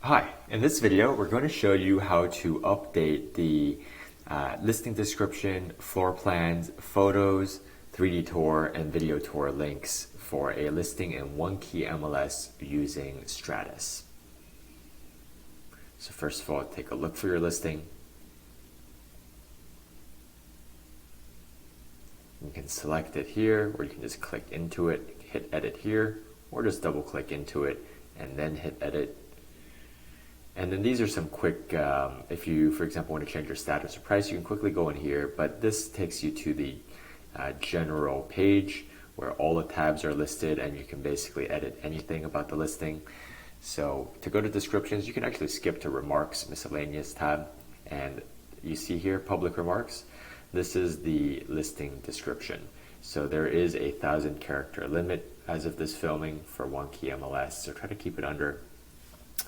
Hi, in this video we're going to show you how to update the listing description, floor plans, photos, 3D tour, and video tour links for a listing in OneKey MLS using Stratus. So first of all, take a look for your listing. You can select it here, or you can just click into it, hit edit here, or just double click into it and then hit edit. And then these are some quick, if you, for example, want to change your status or price, you can quickly go in here, but this takes you to the general page where all the tabs are listed and you can basically edit anything about the listing. So to go to descriptions, you can actually skip to remarks, miscellaneous tab, and you see here, public remarks. This is the listing description. So there is a 1,000 character limit as of this filming for OneKey MLS, so try to keep it under.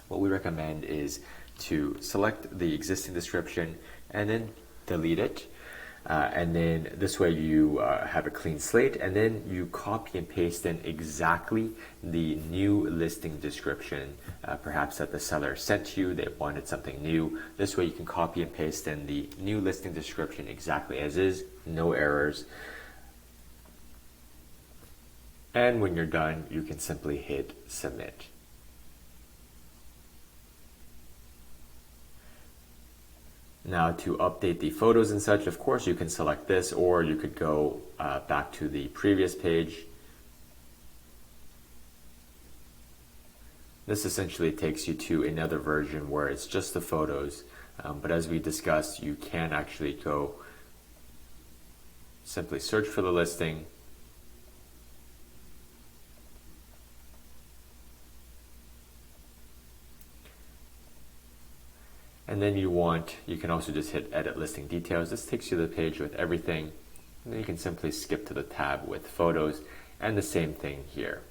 What we recommend is to select the existing description and then delete it. And then this way you have a clean slate, and then you copy and paste in exactly the new listing description, perhaps that the seller sent to you, they wanted something new. This way you can copy and paste in the new listing description exactly as is, no errors. And when you're done, you can simply hit submit. Now to update the photos and such, of course you can select this, or you could go back to the previous page. This essentially takes you to another version where it's just the photos, but as we discussed, you can actually go simply search for the listing, and then you can also just hit edit listing details. This takes you to the page with everything, and then you can simply skip to the tab with photos, and the same thing here.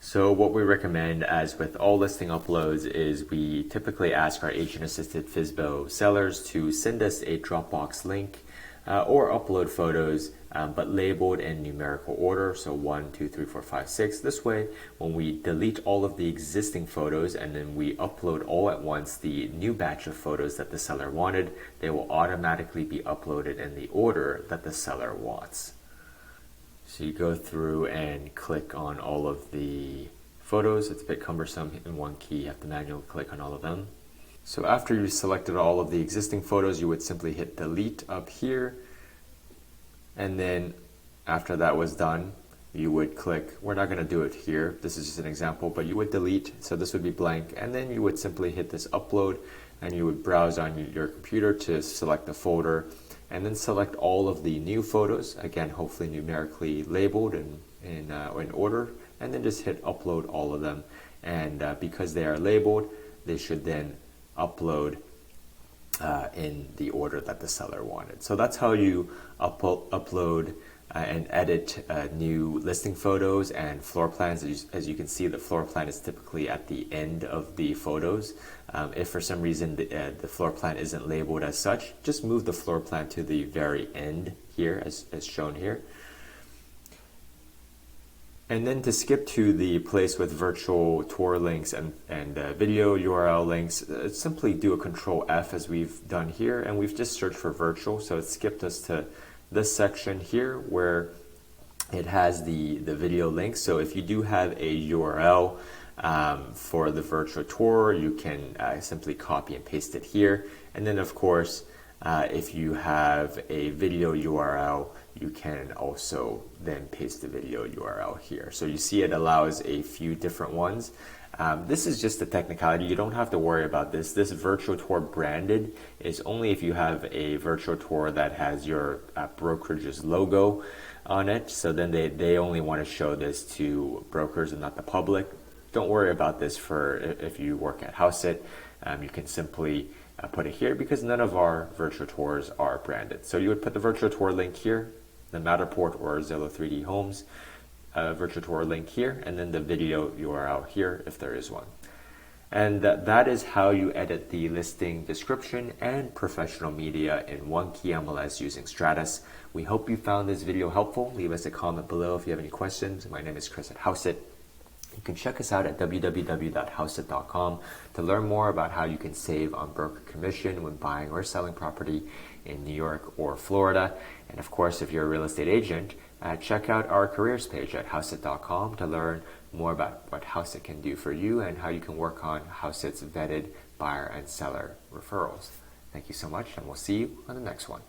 So what we recommend, as with all listing uploads, is we typically ask our agent-assisted FSBO sellers to send us a Dropbox link or upload photos, but labeled in numerical order, so 1, 2, 3, 4, 5, 6. This way, when we delete all of the existing photos and then we upload all at once the new batch of photos that the seller wanted, they will automatically be uploaded in the order that the seller wants. So you go through and click on all of the photos. It's a bit cumbersome in OneKey, you have to manually click on all of them. So after you've selected all of the existing photos, you would simply hit delete up here. And then after that was done, you would click, we're not going to do it here, this is just an example, but you would delete, so this would be blank, and then you would simply hit this upload, and you would browse on your computer to select the folder, and then select all of the new photos, again hopefully numerically labeled and in order, and then just hit upload all of them. And because they are labeled, they should then upload in the order that the seller wanted. So that's how you upload and edit new listing photos and floor plans. As you can see, the floor plan is typically at the end of the photos. If for some reason the floor plan isn't labeled as such, just move the floor plan to the very end here as shown here. And then to skip to the place with virtual tour links and video URL links, simply do a Control F as we've done here, and we've just searched for virtual, so it skipped us to this section here where it has the video links. So if you do have a URL for the virtual tour, you can simply copy and paste it here. And then of course, if you have a video URL, you can also then paste the video URL here. So you see it allows a few different ones. This is just a technicality. You don't have to worry about this. This virtual tour branded is only if you have a virtual tour that has your brokerage's logo on it. So then they only want to show this to brokers and not the public. Don't worry about this for if you work at Hauseit. You can simply put it here because none of our virtual tours are branded. So you would put the virtual tour link here, the Matterport or Zillow 3D Homes virtual tour link here, and then the video URL here if there is one. And that is how you edit the listing description and professional media in OneKey MLS using Stratus. We hope you found this video helpful. Leave us a comment below if you have any questions. My name is Chris at Hauseit. You can check us out at www.hauseit.com to learn more about how you can save on broker commission when buying or selling property in New York or Florida. And of course, if you're a real estate agent, check out our careers page at hauseit.com to learn more about what Hauseit can do for you and how you can work on Hauseit's vetted buyer and seller referrals. Thank you so much, and we'll see you on the next one.